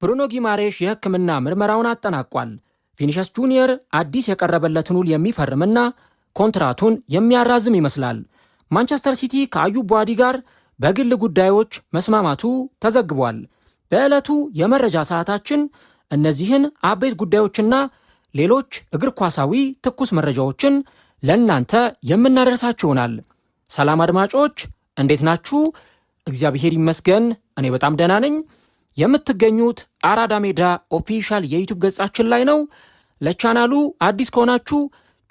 ብሩኖ ጊማሬሽ የሕክምና ምርመራውን አጠናቋል። ቪኒሺየስ ጁኒየር አዲስ የቀረበለትን ውል የሚፈርምና ኮንትራቱን የሚያራዝም ይመስላል። ማንቸስተር ሲቲ ከአዩብ ቡአዲ ጋር በግል ጉዳዮች መስማማቱ ተዘግቧል። በዕለቱ የመረጃ ሰዓታችን እነዚህን አበይት ጉዳዮችና ሌሎች እግር ኳሳዊ ትኩስ መረጃዎችን ለእናንተ የምናደርሳችሁ ይሆናል። ሰላም አድማጮች፣ እንዴት ናችሁ? እግዚአብሔር ይመስገን እኔ በጣም ደህና ነኝ። የምትገኙት አራዳ ሜዳ ኦፊሻል የዩቲዩብ ገጻችን ላይ ነው። ለቻናሉ አዲስ ከሆናችሁ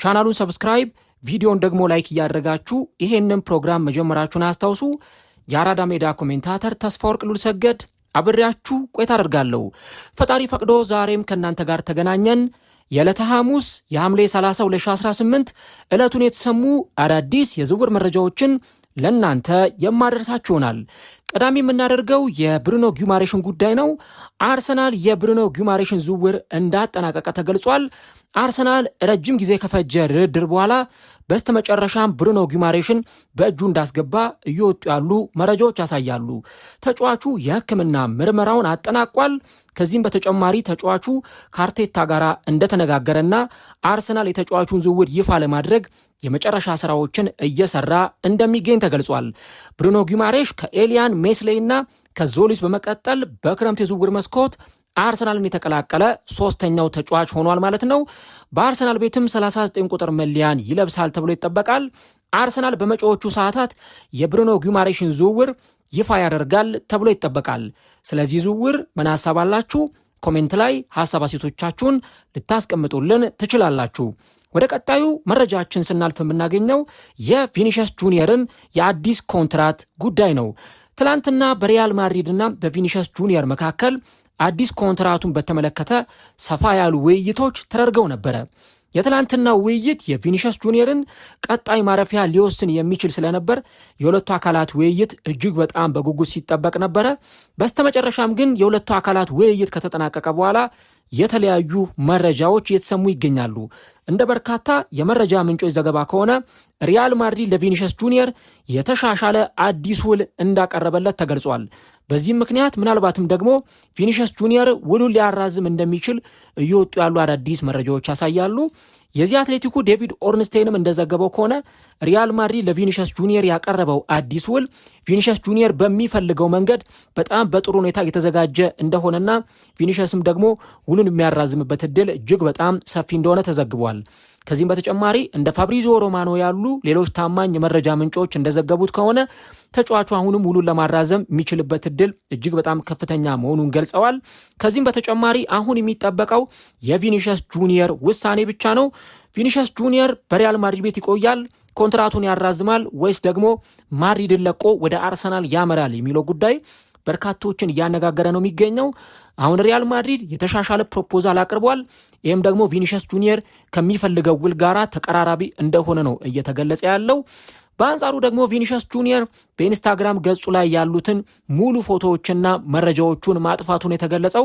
ቻናሉን ሰብስክራይብ፣ ቪዲዮን ደግሞ ላይክ እያደረጋችሁ ይሄንን ፕሮግራም መጀመራችሁን አስታውሱ። የአራዳ ሜዳ ኮሜንታተር ተስፋወርቅ ሉልሰገድ አብሬያችሁ ቆይታ አደርጋለሁ። ፈጣሪ ፈቅዶ ዛሬም ከእናንተ ጋር ተገናኘን። የዕለተ ሐሙስ የሐምሌ 30 2018 ዕለቱን የተሰሙ አዳዲስ የዝውውር መረጃዎችን ለእናንተ የማደርሳችሁ ይሆናል። ቀዳሚ የምናደርገው የብሩኖ ጊማሬሽን ጉዳይ ነው። አርሰናል የብሩኖ ጊማሬሽን ዝውውር እንዳጠናቀቀ ተገልጿል። አርሰናል ረጅም ጊዜ ከፈጀ ድርድር በኋላ በስተመጨረሻም ብሩኖ ጊማሬሽን በእጁ እንዳስገባ እየወጡ ያሉ መረጃዎች ያሳያሉ። ተጫዋቹ የሕክምና ምርመራውን አጠናቋል። ከዚህም በተጨማሪ ተጫዋቹ ከአርቴታ ጋር እንደተነጋገረና አርሰናል የተጫዋቹን ዝውውር ይፋ ለማድረግ የመጨረሻ ስራዎችን እየሰራ እንደሚገኝ ተገልጿል። ብሩኖ ጊማሬሽ ከኤሊያን ሜስሌይና ከዞሊስ በመቀጠል በክረምት የዝውውር መስኮት አርሰናልን የተቀላቀለ ሶስተኛው ተጫዋች ሆኗል ማለት ነው። በአርሰናል ቤትም 39 ቁጥር መለያን ይለብሳል ተብሎ ይጠበቃል። አርሰናል በመጪዎቹ ሰዓታት የብሩኖ ጊማሬሽን ዝውውር ይፋ ያደርጋል ተብሎ ይጠበቃል። ስለዚህ ዝውውር ምን ሐሳብ አላችሁ? ኮሜንት ላይ ሐሳብ አስተያየቶቻችሁን ልታስቀምጡልን ትችላላችሁ። ወደ ቀጣዩ መረጃችን ስናልፍ የምናገኘው የቪኒሺየስ ጁኒየርን የአዲስ ኮንትራት ጉዳይ ነው። ትላንትና በሪያል ማድሪድና በቪኒሺየስ ጁኒየር መካከል አዲስ ኮንትራቱን በተመለከተ ሰፋ ያሉ ውይይቶች ተደርገው ነበረ። የትላንትናው ውይይት የቪኒሺየስ ጁኒየርን ቀጣይ ማረፊያ ሊወስን የሚችል ስለነበር የሁለቱ አካላት ውይይት እጅግ በጣም በጉጉት ሲጠበቅ ነበረ። በስተመጨረሻም ግን የሁለቱ አካላት ውይይት ከተጠናቀቀ በኋላ የተለያዩ መረጃዎች እየተሰሙ ይገኛሉ። እንደ በርካታ የመረጃ ምንጮች ዘገባ ከሆነ ሪያል ማድሪድ ለቪኒሺየስ ጁኒየር የተሻሻለ አዲስ ውል እንዳቀረበለት ተገልጿል። በዚህም ምክንያት ምናልባትም ደግሞ ቪኒሺየስ ጁኒየር ውሉን ሊያራዝም እንደሚችል እየወጡ ያሉ አዳዲስ መረጃዎች ያሳያሉ። የዚህ አትሌቲኩ ዴቪድ ኦርንስቴንም እንደዘገበው ከሆነ ሪያል ማድሪድ ለቪኒሺየስ ጁኒየር ያቀረበው አዲስ ውል ቪኒሺየስ ጁኒየር በሚፈልገው መንገድ በጣም በጥሩ ሁኔታ የተዘጋጀ እንደሆነና ቪኒሺየስም ደግሞ ውሉን የሚያራዝምበት እድል እጅግ በጣም ሰፊ እንደሆነ ተዘግቧል። ከዚህም በተጨማሪ እንደ ፋብሪዚዮ ሮማኖ ያሉ ሌሎች ታማኝ የመረጃ ምንጮች እንደዘገቡት ከሆነ ተጫዋቹ አሁንም ውሉን ለማራዘም የሚችልበት እድል እጅግ በጣም ከፍተኛ መሆኑን ገልጸዋል። ከዚህም በተጨማሪ አሁን የሚጠበቀው የቪኒሺየስ ጁኒየር ውሳኔ ብቻ ነው። ቪኒሺየስ ጁኒየር በሪያል ማድሪድ ቤት ይቆያል፣ ኮንትራቱን ያራዝማል ወይስ ደግሞ ማድሪድን ለቆ ወደ አርሰናል ያመራል የሚለው ጉዳይ በርካቶችን እያነጋገረ ነው የሚገኘው። አሁን ሪያል ማድሪድ የተሻሻለ ፕሮፖዛል አቅርቧል። ይህም ደግሞ ቪኒሺየስ ጁኒየር ከሚፈልገው ውል ጋራ ተቀራራቢ እንደሆነ ነው እየተገለጸ ያለው። በአንጻሩ ደግሞ ቪኒሺየስ ጁኒየር በኢንስታግራም ገጹ ላይ ያሉትን ሙሉ ፎቶዎችና መረጃዎቹን ማጥፋቱን የተገለጸው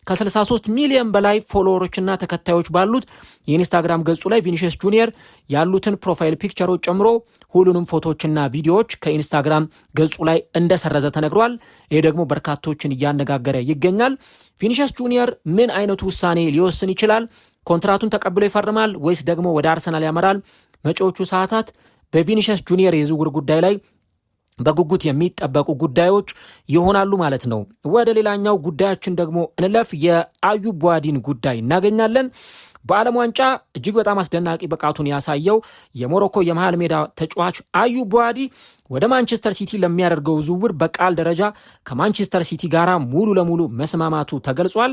ከ63 ሚሊዮን በላይ ፎሎወሮችና ተከታዮች ባሉት የኢንስታግራም ገጹ ላይ ቪኒሺየስ ጁኒየር ያሉትን ፕሮፋይል ፒክቸሮች ጨምሮ ሁሉንም ፎቶዎችና ቪዲዮዎች ከኢንስታግራም ገጹ ላይ እንደሰረዘ ተነግሯል። ይህ ደግሞ በርካቶችን እያነጋገረ ይገኛል። ቪኒሺየስ ጁኒየር ምን አይነቱ ውሳኔ ሊወስን ይችላል? ኮንትራቱን ተቀብሎ ይፈርማል ወይስ ደግሞ ወደ አርሰናል ያመራል? መጪዎቹ ሰዓታት በቪኒሺየስ ጁኒየር የዝውውር ጉዳይ ላይ በጉጉት የሚጠበቁ ጉዳዮች ይሆናሉ ማለት ነው። ወደ ሌላኛው ጉዳያችን ደግሞ እንለፍ። የአዩብ ቡአዲን ጉዳይ እናገኛለን። በዓለም ዋንጫ እጅግ በጣም አስደናቂ ብቃቱን ያሳየው የሞሮኮ የመሃል ሜዳ ተጫዋች አዩብ ቡአዲ ወደ ማንቸስተር ሲቲ ለሚያደርገው ዝውውር በቃል ደረጃ ከማንቸስተር ሲቲ ጋር ሙሉ ለሙሉ መስማማቱ ተገልጿል።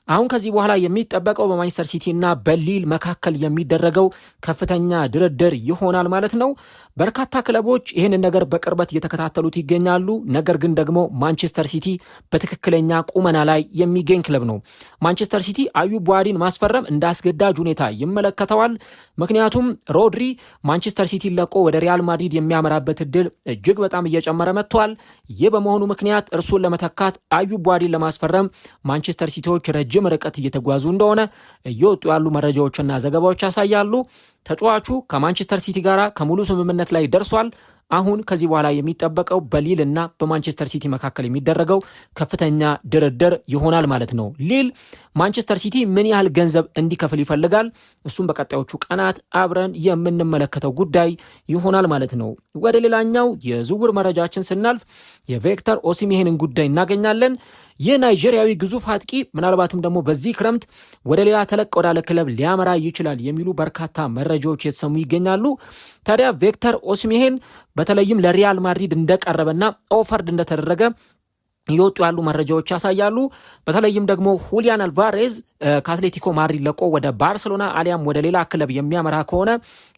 አሁን ከዚህ በኋላ የሚጠበቀው በማንቸስተር ሲቲ እና በሊል መካከል የሚደረገው ከፍተኛ ድርድር ይሆናል ማለት ነው። በርካታ ክለቦች ይህንን ነገር በቅርበት እየተከታተሉት ይገኛሉ። ነገር ግን ደግሞ ማንቸስተር ሲቲ በትክክለኛ ቁመና ላይ የሚገኝ ክለብ ነው። ማንቸስተር ሲቲ አዩብ ቡአዲን ማስፈረም እንደ አስገዳጅ ሁኔታ ይመለከተዋል። ምክንያቱም ሮድሪ ማንቸስተር ሲቲ ለቆ ወደ ሪያል ማድሪድ የሚያመራበት እድል እጅግ በጣም እየጨመረ መጥቷል። ይህ በመሆኑ ምክንያት እርሱን ለመተካት አዩብ ቡአዲን ለማስፈረም ማንቸስተር ሲቲዎች ረጅም ርቀት እየተጓዙ እንደሆነ እየወጡ ያሉ መረጃዎችና ዘገባዎች ያሳያሉ። ተጫዋቹ ከማንቸስተር ሲቲ ጋር ከሙሉ ስምምነት ላይ ደርሷል። አሁን ከዚህ በኋላ የሚጠበቀው በሊል እና በማንቸስተር ሲቲ መካከል የሚደረገው ከፍተኛ ድርድር ይሆናል ማለት ነው። ሊል ማንቸስተር ሲቲ ምን ያህል ገንዘብ እንዲከፍል ይፈልጋል? እሱም በቀጣዮቹ ቀናት አብረን የምንመለከተው ጉዳይ ይሆናል ማለት ነው። ወደ ሌላኛው የዝውውር መረጃችን ስናልፍ የቪክተር ኦሲሜሄንን ጉዳይ እናገኛለን። ይህ ናይጄሪያዊ ግዙፍ አጥቂ ምናልባትም ደግሞ በዚህ ክረምት ወደ ሌላ ተለቅ ወዳለ ክለብ ሊያመራ ይችላል የሚሉ በርካታ መረጃዎች የተሰሙ ይገኛሉ። ታዲያ ቪክተር ኦሲሜሄን በተለይም ለሪያል ማድሪድ እንደቀረበና ኦፈርድ እንደተደረገ እየወጡ ያሉ መረጃዎች ያሳያሉ። በተለይም ደግሞ ሁሊያን አልቫሬዝ ከአትሌቲኮ ማድሪድ ለቆ ወደ ባርሴሎና አሊያም ወደ ሌላ ክለብ የሚያመራ ከሆነ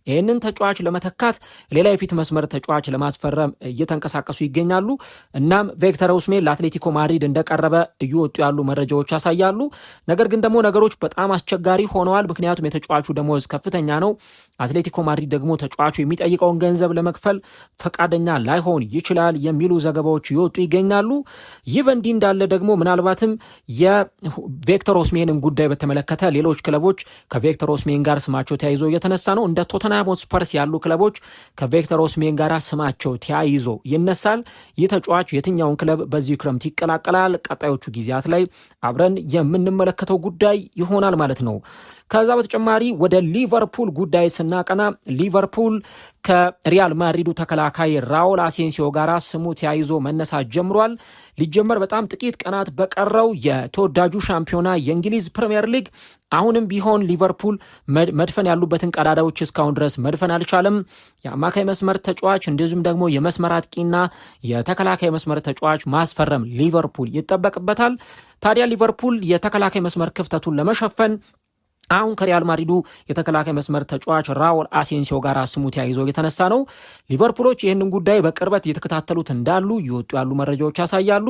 ይህንን ተጫዋች ለመተካት ሌላ የፊት መስመር ተጫዋች ለማስፈረም እየተንቀሳቀሱ ይገኛሉ። እናም ቪክተር ኦሲሜሄን ለአትሌቲኮ ማድሪድ እንደቀረበ እየወጡ ያሉ መረጃዎች ያሳያሉ። ነገር ግን ደግሞ ነገሮች በጣም አስቸጋሪ ሆነዋል። ምክንያቱም የተጫዋቹ ደሞዝ ከፍተኛ ነው። አትሌቲኮ ማድሪድ ደግሞ ተጫዋቹ የሚጠይቀውን ገንዘብ ለመክፈል ፈቃደኛ ላይሆን ይችላል የሚሉ ዘገባዎች እየወጡ ይገኛሉ። ይህ በእንዲህ እንዳለ ደግሞ ምናልባትም የቪክተር ኦሲሜሄንን ጉዳይ በተመለከተ ሌሎች ክለቦች ከቪክተር ኦሲሜሄን ጋር ስማቸው ተያይዞ እየተነሳ ነው። እንደ ቶተንሃም ሆትስፐርስ ያሉ ክለቦች ከቪክተር ኦሲሜሄን ጋር ስማቸው ተያይዞ ይነሳል። ይህ ተጫዋች የትኛውን ክለብ በዚህ ክረምት ይቀላቀላል? ቀጣዮቹ ጊዜያት ላይ አብረን የምንመለከተው ጉዳይ ይሆናል ማለት ነው። ከዛ በተጨማሪ ወደ ሊቨርፑል ጉዳይ ስናቀና ሊቨርፑል ከሪያል ማድሪዱ ተከላካይ ራውል አሴንሲዮ ጋር ስሙ ተያይዞ መነሳት ጀምሯል። ሊጀመር በጣም ጥቂት ቀናት በቀረው የተወዳጁ ሻምፒዮና የእንግሊዝ ፕሪሚየር ሊግ አሁንም ቢሆን ሊቨርፑል መድፈን ያሉበትን ቀዳዳዎች እስካሁን ድረስ መድፈን አልቻለም። የአማካይ መስመር ተጫዋች እንደዚሁም ደግሞ የመስመር አጥቂና የተከላካይ መስመር ተጫዋች ማስፈረም ሊቨርፑል ይጠበቅበታል። ታዲያ ሊቨርፑል የተከላካይ መስመር ክፍተቱን ለመሸፈን አሁን ከሪያል ማድሪዱ የተከላካይ መስመር ተጫዋች ራውል አሴንሲዮ ጋር ስሙ ተያይዞ የተነሳ ነው። ሊቨርፑሎች ይህንን ጉዳይ በቅርበት እየተከታተሉት እንዳሉ እየወጡ ያሉ መረጃዎች ያሳያሉ።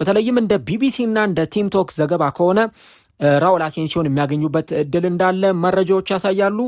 በተለይም እንደ ቢቢሲ እና እንደ ቲምቶክ ዘገባ ከሆነ ራውል አሴንሲዮን የሚያገኙበት እድል እንዳለ መረጃዎች ያሳያሉ።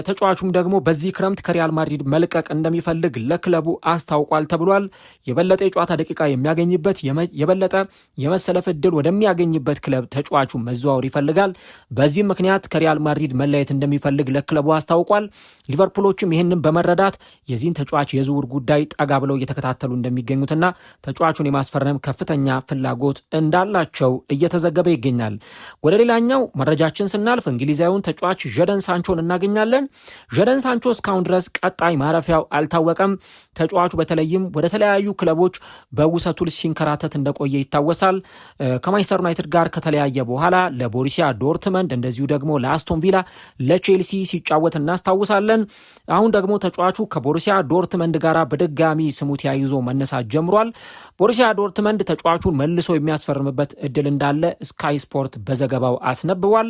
ተጫዋቹም ደግሞ በዚህ ክረምት ከሪያል ማድሪድ መልቀቅ እንደሚፈልግ ለክለቡ አስታውቋል ተብሏል። የበለጠ የጨዋታ ደቂቃ የሚያገኝበት የበለጠ የመሰለፍ እድል ወደሚያገኝበት ክለብ ተጫዋቹ መዘዋወር ይፈልጋል። በዚህም ምክንያት ከሪያል ማድሪድ መለየት እንደሚፈልግ ለክለቡ አስታውቋል። ሊቨርፑሎችም ይህንን በመረዳት የዚህን ተጫዋች የዝውውር ጉዳይ ጠጋ ብለው እየተከታተሉ እንደሚገኙትና ተጫዋቹን የማስፈረም ከፍተኛ ፍላጎት እንዳላቸው እየተዘገበ ይገኛል። ወደ ሌላኛው መረጃችን ስናልፍ እንግሊዛዊውን ተጫዋች ጀደን ሳንቾን እናገኛለን። ጀደን ሳንቾ እስካሁን ድረስ ቀጣይ ማረፊያው አልታወቀም። ተጫዋቹ በተለይም ወደ ተለያዩ ክለቦች በውሰቱ ሲንከራተት እንደቆየ ይታወሳል። ከማንቸስተር ዩናይትድ ጋር ከተለያየ በኋላ ለቦሩሲያ ዶርትመንድ እንደዚሁ ደግሞ ለአስቶን ቪላ፣ ለቼልሲ ሲጫወት እናስታውሳለን። አሁን ደግሞ ተጫዋቹ ከቦሩሲያ ዶርትመንድ ጋር በድጋሚ ስሙ ተያይዞ መነሳት ጀምሯል። ቦሩሲያ ዶርትመንድ ተጫዋቹን መልሶ የሚያስፈርምበት እድል እንዳለ ስካይ ስፖርት በዘገባው አስነብቧል።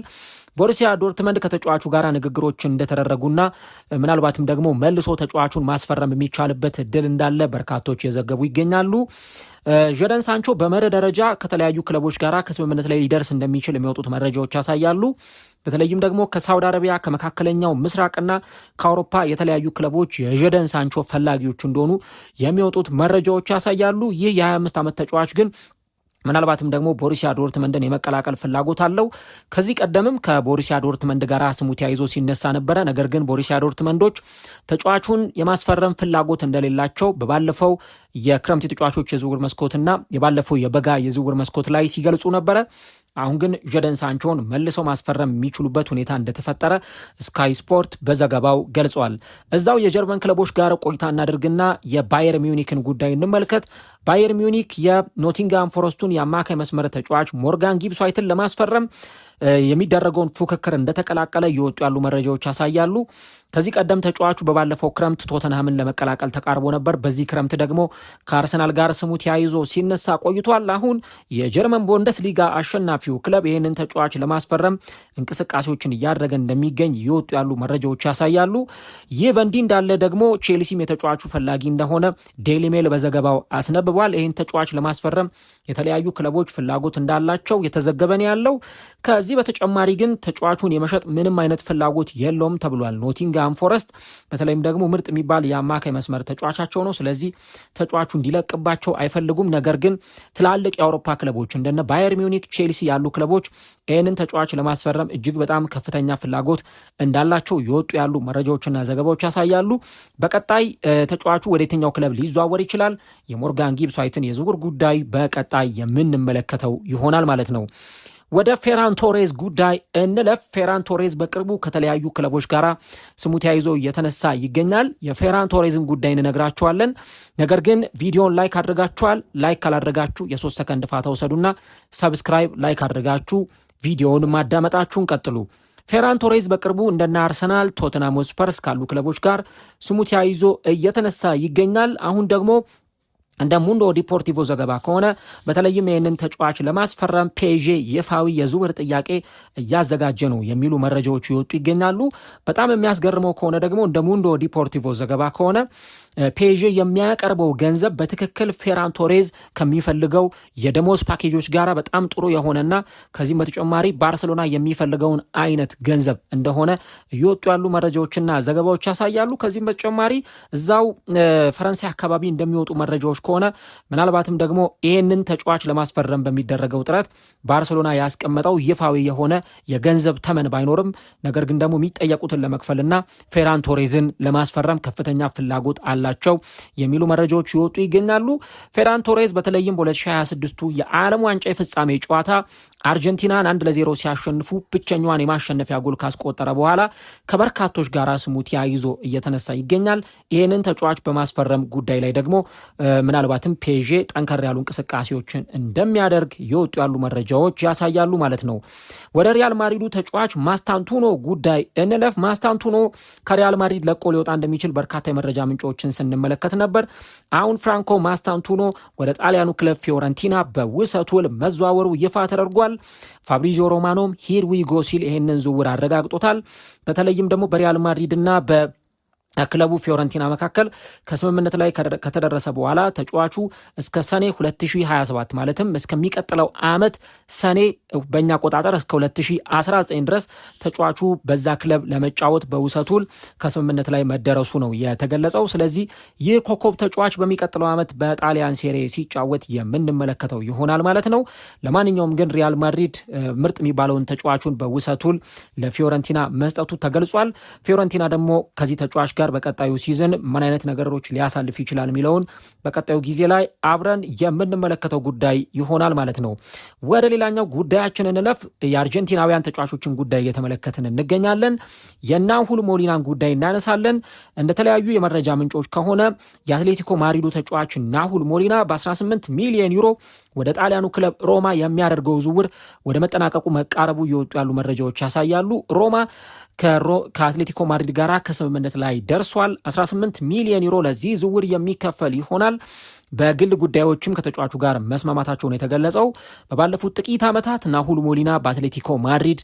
ቦሩሲያ ዶርትመንድ ከተጫዋቹ ጋር ንግግሮች እንደተደረጉና ምናልባትም ደግሞ መልሶ ተጫዋቹን ማስፈረም የሚቻልበት እድል እንዳለ በርካቶች የዘገቡ ይገኛሉ። ጀደን ሳንቾ በመርህ ደረጃ ከተለያዩ ክለቦች ጋር ከስምምነት ላይ ሊደርስ እንደሚችል የሚወጡት መረጃዎች ያሳያሉ። በተለይም ደግሞ ከሳውዲ አረቢያ፣ ከመካከለኛው ምስራቅና ከአውሮፓ የተለያዩ ክለቦች የጀደን ሳንቾ ፈላጊዎች እንደሆኑ የሚወጡት መረጃዎች ያሳያሉ። ይህ የ25 ዓመት ተጫዋች ግን ምናልባትም ደግሞ ቦሩሲያ ዶርትመንድን የመቀላቀል ፍላጎት አለው። ከዚህ ቀደምም ከቦሩሲያ ዶርትመንድ ጋር ስሙ ተያይዞ ሲነሳ ነበረ። ነገር ግን ቦሩሲያ ዶርትመንዶች ተጫዋቹን የማስፈረም ፍላጎት እንደሌላቸው በባለፈው የክረምት ተጫዋቾች የዝውውር መስኮትና የባለፈው የበጋ የዝውውር መስኮት ላይ ሲገልጹ ነበረ። አሁን ግን ጀደን ሳንቾን መልሰው ማስፈረም የሚችሉበት ሁኔታ እንደተፈጠረ ስካይ ስፖርት በዘገባው ገልጿል። እዛው የጀርመን ክለቦች ጋር ቆይታ እናድርግና የባየር ሚዩኒክን ጉዳይ እንመልከት። ባየር ሚዩኒክ የኖቲንግሃም ፎረስቱን የአማካይ መስመር ተጫዋች ሞርጋን ጊብስ ዋይትን ለማስፈረም የሚደረገውን ፉክክር እንደተቀላቀለ እየወጡ ያሉ መረጃዎች ያሳያሉ። ከዚህ ቀደም ተጫዋቹ በባለፈው ክረምት ቶተንሃምን ለመቀላቀል ተቃርቦ ነበር። በዚህ ክረምት ደግሞ ከአርሰናል ጋር ስሙ ተያይዞ ሲነሳ ቆይቷል። አሁን የጀርመን ቡንደስሊጋ አሸናፊው ክለብ ይህንን ተጫዋች ለማስፈረም እንቅስቃሴዎችን እያደረገ እንደሚገኝ እየወጡ ያሉ መረጃዎች ያሳያሉ። ይህ በእንዲህ እንዳለ ደግሞ ቼልሲም የተጫዋቹ ፈላጊ እንደሆነ ዴይሊ ሜል በዘገባው አስነብቧል። ይህን ተጫዋች ለማስፈረም የተለያዩ ክለቦች ፍላጎት እንዳላቸው የተዘገበ ነው ያለው። ከዚህ ከዚህ በተጨማሪ ግን ተጫዋቹን የመሸጥ ምንም አይነት ፍላጎት የለውም ተብሏል። ኖቲንግሃም ፎረስት በተለይም ደግሞ ምርጥ የሚባል የአማካይ መስመር ተጫዋቻቸው ነው። ስለዚህ ተጫዋቹ እንዲለቅባቸው አይፈልጉም። ነገር ግን ትላልቅ የአውሮፓ ክለቦች እንደነ ባየር ሚዩኒክ፣ ቼልሲ ያሉ ክለቦች ይህንን ተጫዋች ለማስፈረም እጅግ በጣም ከፍተኛ ፍላጎት እንዳላቸው የወጡ ያሉ መረጃዎችና ዘገባዎች ያሳያሉ። በቀጣይ ተጫዋቹ ወደ የትኛው ክለብ ሊዘዋወር ይችላል? የሞርጋን ጊብስ ዋይትን የዝውውር ጉዳይ በቀጣይ የምንመለከተው ይሆናል ማለት ነው። ወደ ፌራን ቶሬዝ ጉዳይ እንለፍ። ፌራን ቶሬዝ በቅርቡ ከተለያዩ ክለቦች ጋር ስሙ ተያይዞ እየተነሳ ይገኛል። የፌራን ቶሬዝን ጉዳይ እንነግራችኋለን። ነገር ግን ቪዲዮን ላይክ አድርጋችኋል። ላይክ ካላደረጋችሁ የ3 ሰከንድ ፋታ ውሰዱና ሰብስክራይብ ላይክ አድርጋችሁ ቪዲዮውን ማዳመጣችሁን ቀጥሉ። ፌራን ቶሬዝ በቅርቡ እንደና አርሰናል፣ ቶተንሃም ስፐርስ ካሉ ክለቦች ጋር ስሙ ተያይዞ እየተነሳ ይገኛል። አሁን ደግሞ እንደ ሙንዶ ዲፖርቲቮ ዘገባ ከሆነ በተለይም ይህንን ተጫዋች ለማስፈረም ፔዤ ይፋዊ የዝውውር ጥያቄ እያዘጋጀ ነው የሚሉ መረጃዎች ይወጡ ይገኛሉ። በጣም የሚያስገርመው ከሆነ ደግሞ እንደ ሙንዶ ዲፖርቲቮ ዘገባ ከሆነ ፔዤ የሚያቀርበው ገንዘብ በትክክል ፌራን ቶሬዝ ከሚፈልገው የደሞዝ ፓኬጆች ጋር በጣም ጥሩ የሆነና ከዚህም በተጨማሪ ባርሰሎና የሚፈልገውን አይነት ገንዘብ እንደሆነ እየወጡ ያሉ መረጃዎችና ዘገባዎች ያሳያሉ። ከዚህም በተጨማሪ እዛው ፈረንሳይ አካባቢ እንደሚወጡ መረጃዎች ከሆነ ምናልባትም ደግሞ ይህንን ተጫዋች ለማስፈረም በሚደረገው ጥረት ባርሰሎና ያስቀመጠው ይፋዊ የሆነ የገንዘብ ተመን ባይኖርም ነገር ግን ደግሞ የሚጠየቁትን ለመክፈልና ፌራን ቶሬዝን ለማስፈረም ከፍተኛ ፍላጎት አላቸው የሚሉ መረጃዎች ይወጡ ይገኛሉ። ፌራን ቶሬዝ በተለይም በ2026 የዓለም ዋንጫ የፍጻሜ ጨዋታ አርጀንቲናን 1-0 ሲያሸንፉ ብቸኛዋን የማሸነፊያ ጎል ካስቆጠረ በኋላ ከበርካቶች ጋር ስሙ ተያይዞ እየተነሳ ይገኛል። ይህንን ተጫዋች በማስፈረም ጉዳይ ላይ ደግሞ ምናልባትም ፔዤ ጠንከር ያሉ እንቅስቃሴዎችን እንደሚያደርግ የወጡ ያሉ መረጃዎች ያሳያሉ ማለት ነው። ወደ ሪያል ማድሪዱ ተጫዋች ማስታንቱኖ ጉዳይ እንለፍ። ማስታንቱኖ ከሪያል ማድሪድ ለቆ ሊወጣ እንደሚችል በርካታ የመረጃ ምንጮችን ስንመለከት ነበር። አሁን ፍራንኮ ማስታንቱኖ ወደ ጣሊያኑ ክለብ ፊዮረንቲና በውሰት ውል መዘዋወሩ ይፋ ተደርጓል። ፋብሪዚዮ ሮማኖም ሂር ዊ ጎ ሲል ይህንን ዝውውር አረጋግጦታል። በተለይም ደግሞ በሪያል ማድሪድና ክለቡ ፊዮረንቲና መካከል ከስምምነት ላይ ከተደረሰ በኋላ ተጫዋቹ እስከ ሰኔ 2027 ማለትም እስከሚቀጥለው ዓመት ሰኔ በእኛ አቆጣጠር እስከ 2019 ድረስ ተጫዋቹ በዛ ክለብ ለመጫወት በውሰት ውል ከስምምነት ላይ መደረሱ ነው የተገለጸው። ስለዚህ ይህ ኮከብ ተጫዋች በሚቀጥለው ዓመት በጣሊያን ሴሬ ሲጫወት የምንመለከተው ይሆናል ማለት ነው። ለማንኛውም ግን ሪያል ማድሪድ ምርጥ የሚባለውን ተጫዋቹን በውሰት ውል ለፊዮረንቲና መስጠቱ ተገልጿል። ፊዮረንቲና ደግሞ ከዚህ ተጫዋች ጋር በቀጣዩ ሲዝን ምን አይነት ነገሮች ሊያሳልፍ ይችላል የሚለውን በቀጣዩ ጊዜ ላይ አብረን የምንመለከተው ጉዳይ ይሆናል ማለት ነው። ወደ ሌላኛው ጉዳያችን እንለፍ። የአርጀንቲናውያን ተጫዋቾችን ጉዳይ እየተመለከትን እንገኛለን። የናሁል ሞሊናን ጉዳይ እናነሳለን። እንደተለያዩ የመረጃ ምንጮች ከሆነ የአትሌቲኮ ማድሪዱ ተጫዋች ናሁል ሞሊና በ18 ሚሊዮን ዩሮ ወደ ጣሊያኑ ክለብ ሮማ የሚያደርገው ዝውውር ወደ መጠናቀቁ መቃረቡ እየወጡ ያሉ መረጃዎች ያሳያሉ። ሮማ ከአትሌቲኮ ማድሪድ ጋር ከስምምነት ላይ ደርሷል። 18 ሚሊዮን ዩሮ ለዚህ ዝውውር የሚከፈል ይሆናል። በግል ጉዳዮችም ከተጫዋቹ ጋር መስማማታቸውን የተገለጸው። በባለፉት ጥቂት ዓመታት ናሁል ሞሊና በአትሌቲኮ ማድሪድ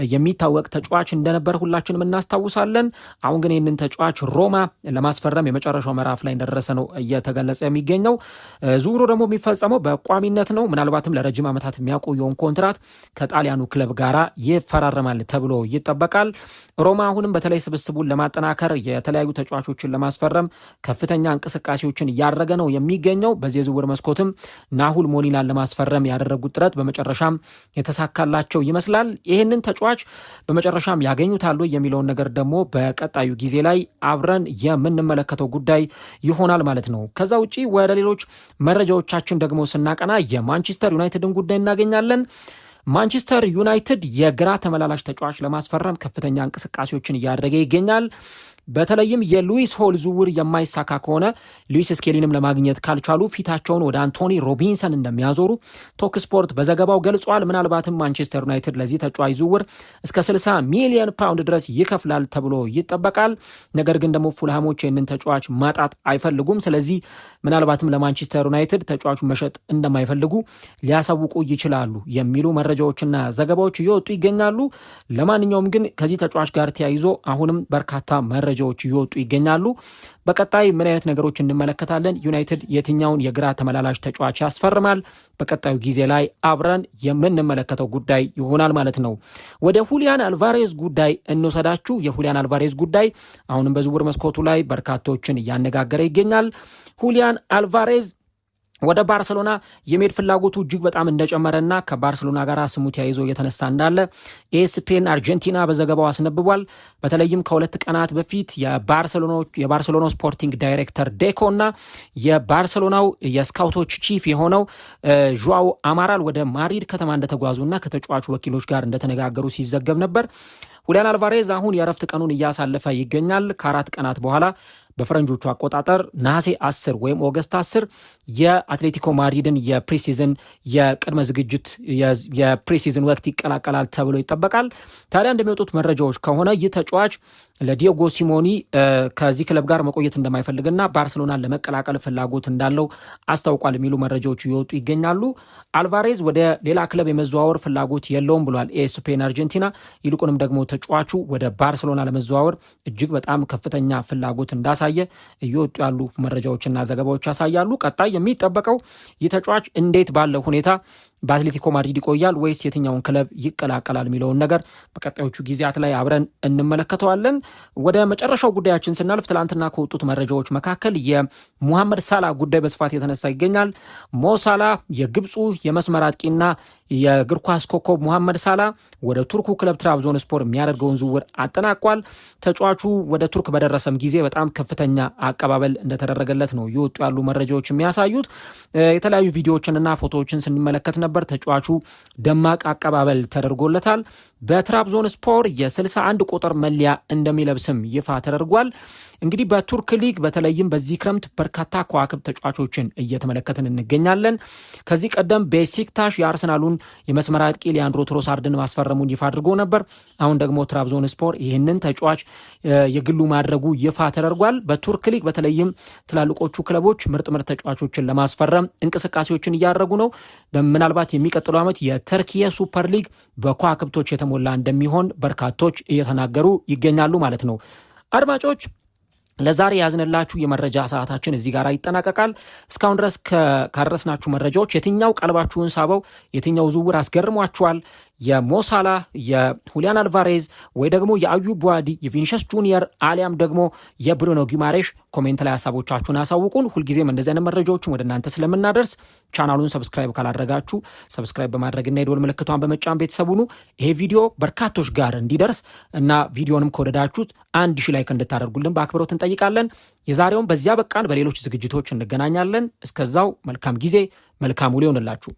የሚታወቅ ተጫዋች እንደነበር ሁላችንም እናስታውሳለን። አሁን ግን ይህንን ተጫዋች ሮማ ለማስፈረም የመጨረሻው ምዕራፍ ላይ እንደደረሰ ነው እየተገለጸ የሚገኘው። ዝውውሩ ደግሞ የሚፈጸመው በቋሚነት ነው። ምናልባትም ለረጅም ዓመታት የሚያቆየውን ኮንትራት ከጣሊያኑ ክለብ ጋር ይፈራረማል ተብሎ ይጠበቃል። ሮማ አሁንም በተለይ ስብስቡን ለማጠናከር የተለያዩ ተጫዋቾችን ለማስፈረም ከፍተኛ እንቅስቃሴዎችን እያደረገ ነው የሚገኘው። በዚህ ዝውውር መስኮትም ናሁል ሞሊናን ለማስፈረም ያደረጉት ጥረት በመጨረሻም የተሳካላቸው ይመስላል። ይህንን ተጫዋች በመጨረሻም ያገኙታሉ የሚለውን ነገር ደግሞ በቀጣዩ ጊዜ ላይ አብረን የምንመለከተው ጉዳይ ይሆናል ማለት ነው። ከዛ ውጪ ወደ ሌሎች መረጃዎቻችን ደግሞ ስናቀና የማንቸስተር ዩናይትድን ጉዳይ እናገኛለን። ማንቸስተር ዩናይትድ የግራ ተመላላሽ ተጫዋች ለማስፈረም ከፍተኛ እንቅስቃሴዎችን እያደረገ ይገኛል። በተለይም የሉዊስ ሆል ዝውውር የማይሳካ ከሆነ ሉዊስ ስኬሊንም ለማግኘት ካልቻሉ ፊታቸውን ወደ አንቶኒ ሮቢንሰን እንደሚያዞሩ ቶክ ስፖርት በዘገባው ገልጿል። ምናልባትም ማንቸስተር ዩናይትድ ለዚህ ተጫዋች ዝውውር እስከ 60 ሚሊዮን ፓውንድ ድረስ ይከፍላል ተብሎ ይጠበቃል። ነገር ግን ደግሞ ፉልሃሞች ይህንን ተጫዋች ማጣት አይፈልጉም። ስለዚህ ምናልባትም ለማንቸስተር ዩናይትድ ተጫዋቹን መሸጥ እንደማይፈልጉ ሊያሳውቁ ይችላሉ የሚሉ መረጃዎችና ዘገባዎች እየወጡ ይገኛሉ። ለማንኛውም ግን ከዚህ ተጫዋች ጋር ተያይዞ አሁንም በርካታ መረጃ መረጃዎች እየወጡ ይገኛሉ። በቀጣይ ምን አይነት ነገሮች እንመለከታለን? ዩናይትድ የትኛውን የግራ ተመላላሽ ተጫዋች ያስፈርማል? በቀጣዩ ጊዜ ላይ አብረን የምንመለከተው ጉዳይ ይሆናል ማለት ነው። ወደ ሁሊያን አልቫሬዝ ጉዳይ እንወሰዳችሁ። የሁሊያን አልቫሬዝ ጉዳይ አሁንም በዝውውር መስኮቱ ላይ በርካቶችን እያነጋገረ ይገኛል። ሁሊያን አልቫሬዝ ወደ ባርሰሎና የመሄድ ፍላጎቱ እጅግ በጣም እንደጨመረና ከባርሰሎና ጋር ስሙ ተያይዞ እየተነሳ እንዳለ ኤስፔን አርጀንቲና በዘገባው አስነብቧል። በተለይም ከሁለት ቀናት በፊት የባርሰሎና ስፖርቲንግ ዳይሬክተር ዴኮ እና የባርሰሎናው የስካውቶች ቺፍ የሆነው ዡዋው አማራል ወደ ማድሪድ ከተማ እንደተጓዙና ከተጫዋቹ ወኪሎች ጋር እንደተነጋገሩ ሲዘገብ ነበር። ሁሊያን አልቫሬዝ አሁን የእረፍት ቀኑን እያሳለፈ ይገኛል። ከ4 ቀናት በኋላ በፈረንጆቹ አቆጣጠር ነሐሴ 10 ወይም ኦገስት 10 የአትሌቲኮ ማድሪድን የፕሪሲዝን የቅድመ ዝግጅት የፕሪሲዝን ወቅት ይቀላቀላል ተብሎ ይጠበቃል። ታዲያ እንደሚወጡት መረጃዎች ከሆነ ይህ ተጫዋች ለዲዮጎ ሲሞኒ ከዚህ ክለብ ጋር መቆየት እንደማይፈልግና ባርሰሎናን ለመቀላቀል ፍላጎት እንዳለው አስታውቋል የሚሉ መረጃዎች እየወጡ ይገኛሉ። አልቫሬዝ ወደ ሌላ ክለብ የመዘዋወር ፍላጎት የለውም ብሏል ኤስፔን አርጀንቲና። ይልቁንም ደግሞ ተጫዋቹ ወደ ባርሰሎና ለመዘዋወር እጅግ በጣም ከፍተኛ ፍላጎት እንዳሳየ እየወጡ ያሉ መረጃዎችና ዘገባዎች ያሳያሉ። ቀጣይ የሚጠበቀው ይህ ተጫዋች እንዴት ባለው ሁኔታ በአትሌቲኮ ማድሪድ ይቆያል ወይስ የትኛውን ክለብ ይቀላቀላል የሚለውን ነገር በቀጣዮቹ ጊዜያት ላይ አብረን እንመለከተዋለን። ወደ መጨረሻው ጉዳያችን ስናልፍ ትላንትና ከወጡት መረጃዎች መካከል የሙሐመድ ሳላ ጉዳይ በስፋት የተነሳ ይገኛል። ሞ ሳላ የግብፁ የመስመር አጥቂና የእግር ኳስ ኮከብ ሙሐመድ ሳላ ወደ ቱርኩ ክለብ ትራብዞን ስፖር የሚያደርገውን ዝውውር አጠናቋል። ተጫዋቹ ወደ ቱርክ በደረሰም ጊዜ በጣም ከፍተኛ አቀባበል እንደተደረገለት ነው የወጡ ያሉ መረጃዎች የሚያሳዩት። የተለያዩ ቪዲዮዎችንና ፎቶዎችን ስንመለከት ነበር። ተጫዋቹ ደማቅ አቀባበል ተደርጎለታል። በትራብዞን ስፖር የ61 ቁጥር መለያ እንደሚለብስም ይፋ ተደርጓል። እንግዲህ በቱርክ ሊግ በተለይም በዚህ ክረምት በርካታ ከዋክብ ተጫዋቾችን እየተመለከትን እንገኛለን። ከዚህ ቀደም ቤሲክታሽ የአርሰናሉን የመስመር አጥቂ ሊያንድሮ ትሮሳርድን ማስፈረሙን ይፋ አድርጎ ነበር። አሁን ደግሞ ትራብዞን ስፖር ይህንን ተጫዋች የግሉ ማድረጉ ይፋ ተደርጓል። በቱርክ ሊግ በተለይም ትላልቆቹ ክለቦች ምርጥ ተጫዋቾችን ለማስፈረም እንቅስቃሴዎችን እያደረጉ ነው። ምናልባት የሚቀጥለው ዓመት የተርኪየ ሱፐር ሊግ በከዋክብቶች የተሞላ እንደሚሆን በርካቶች እየተናገሩ ይገኛሉ ማለት ነው። አድማጮች ለዛሬ ያዝንላችሁ የመረጃ ሰዓታችን እዚህ ጋር ይጠናቀቃል። እስካሁን ድረስ ካደረስናችሁ መረጃዎች የትኛው ቀልባችሁን ሳበው? የትኛው ዝውውር አስገርሟችኋል? የሞሳላ የሁሊያን አልቫሬዝ ወይ ደግሞ የአዩብ ቡዋዲ የቪኒሽስ ጁኒየር አሊያም ደግሞ የብሩኖ ጊማሬሽ? ኮሜንት ላይ ሀሳቦቻችሁን አሳውቁን። ሁልጊዜም እንደዚህ አይነት መረጃዎችን ወደ እናንተ ስለምናደርስ ቻናሉን ሰብስክራይብ ካላደረጋችሁ ሰብስክራይብ በማድረግና የደወል ምልክቷን በመጫን ቤተሰቡ ሁኑ። ይሄ ቪዲዮ በርካቶች ጋር እንዲደርስ እና ቪዲዮንም ከወደዳችሁት 1000 ላይክ እንድታደርጉልን በአክብሮት እንጠይቃለን። የዛሬውን በዚያ በቃን። በሌሎች ዝግጅቶች እንገናኛለን። እስከዛው መልካም ጊዜ፣ መልካም ውሎ ይሆንላችሁ።